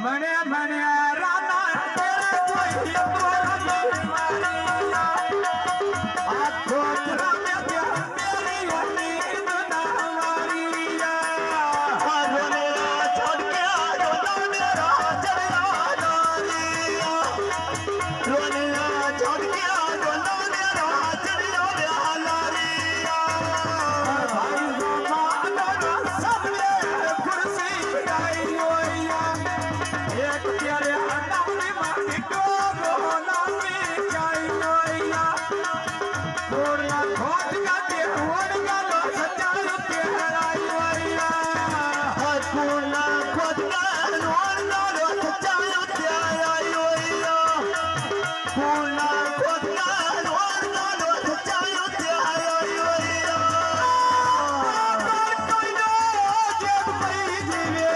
मने मने राना तेरे कोई तोरी मारिया आखो तेरा मेरी होनी ना मारिया रोने छोड़ के रोना मेरा चलिया नारिया रोने छोड़ के रोना मेरा चलिया नारिया भाई मानो सबने कुर्सी आई होया एक तेरे नाम माटी को गोला में जाई होया पूर्ण खोज का ते होड़ का लो सचाई के हराई होया पूर्ण खोज का रोन लो सचाई ते आई होया पूर्ण खोज का रोन लो सचाई ते आई होया कोई नो जब पई जीवे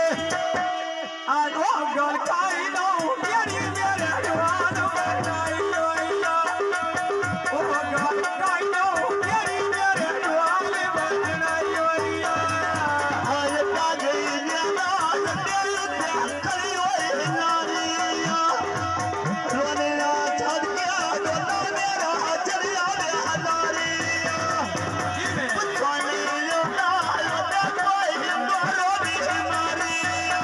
आगो गल काई नो मेरी मेरे जवान बनाई होया ओ गल काई नो मेरी मेरे जवान बनाई होया आय काजे नियाज तेरे ते खड़ी होई नारिया रोने छोड़ के रोना मेरा चलिया नारिया सोने रोना रोना कोई गोरो मारिया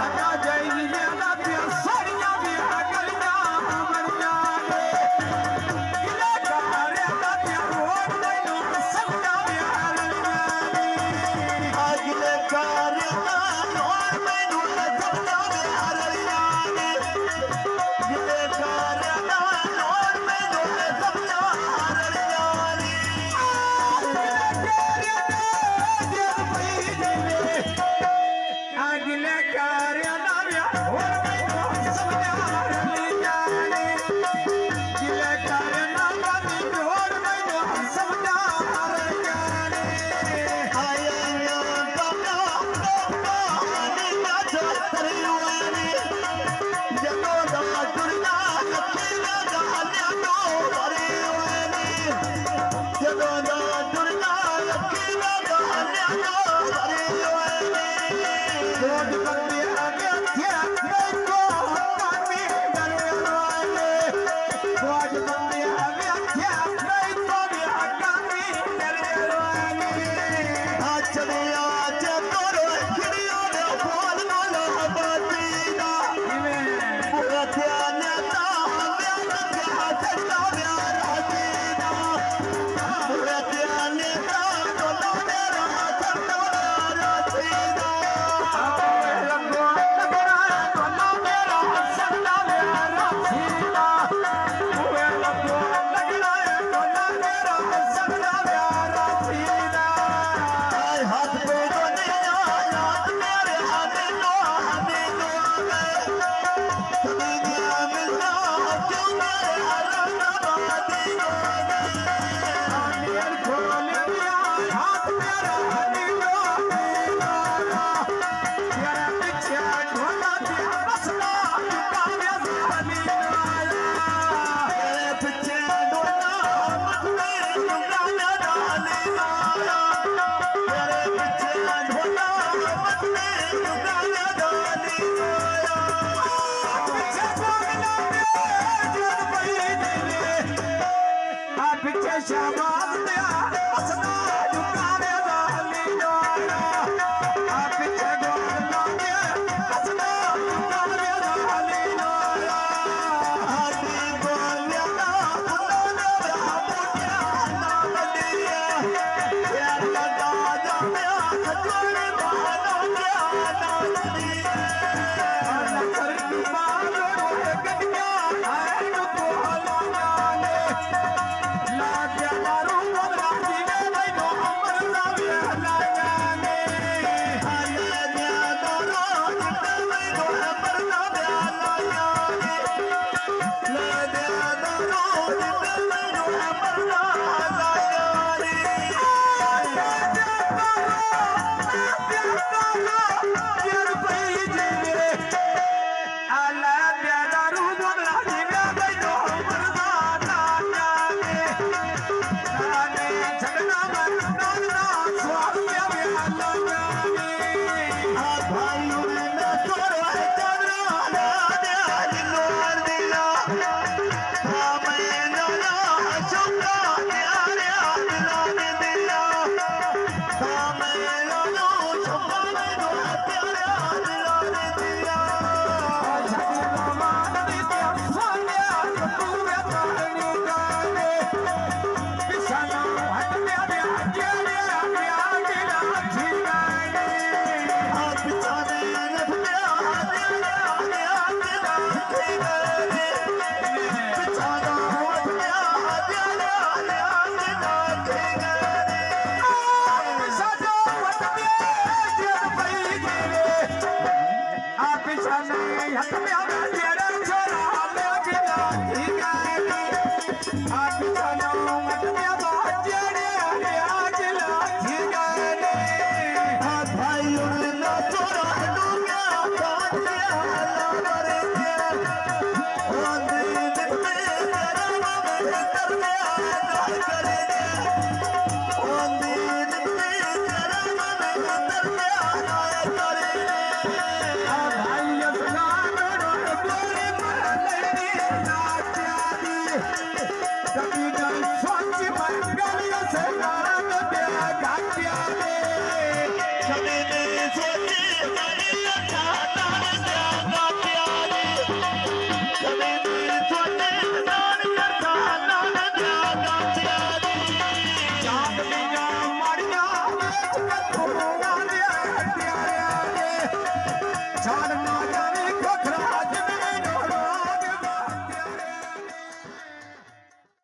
आजा जाइए ना ते सरिया भी गलिया मर जाए इले कारे ना ते रोड नहीं सकता यार अगले कार्य का और मैनू सबका प्यार याने अगले कार्य का और मैनू सबका प्यार याने अगले कार्य नाव्या और समझार ले जाने अगले कार्य नाव्या और समझार जाने आया बाबा बानी ना चतर युवानी जनो दा दुर्गा लखीला गाल्या तो भरे युवानी जनो दा दुर्गा लखीला गाल्या तो भरे युवानी रोड बंदे आगे क्या को कामी दरवाजे रोड बंदे आगे क्या को भी कामी दरवाजे चले आज तोरो खिड़ियों ने बोल बोलो बातीना पूरा ध्यान ता हमें क्या चलता प्यारा जीना पूरा ध्यान ता बोलो मेरा चलता प्यारा जीना लगो लगरा बोलो मेरा सन्ना मेरा सीना हुए लगो लगरा बोलो मेरा सन्ना मेरा सीना हाथ पे दुनिया याद मेरे हाथ नो दुनिया मिलना क्यों मेरे हरना बाती नो मेर खोले दिया हाथ मेरा हनी लो मेरा तेरा पीछे ढोला दिया बसना चुकावे हनी तेरे पीछे डोला मत मेरे गाना डाले आया तेरे पीछे डोला मत मेरे गाना डाले आया पीछे बोलना जन पई दिले आ पीछे शाबाश दिया बसना चुकावे हनी आ पीछे बोलना बसना चुकावे हनी हाथी बोलिया ना बोलो मेरा पुटिया ना बलिया प्यार लगा जा मेरा जोड़े बहाना क्या ना बलिया करती बालों गटिया है तो हलाने लाग मारू छने हथ में तेरे छोरा ले गिला की गानी आज छनो हथ में बाजेड़े आज लाठी गानी भाई उड़ना तोरा डूबा काटिया लारे ओंदी दिन में तेरा में कर में आ करे ओंदी दिन में तेरा में कर में आ करे भाई असलाम बोले मरले नाट्या दी कभी जन सोच मंगल असलाम दे घाटिया दे कभी नहीं सोची मेरी खाता ना प्यारी कभी नहीं सोची नान खाता ना प्यारी चांद में मारिया बेच के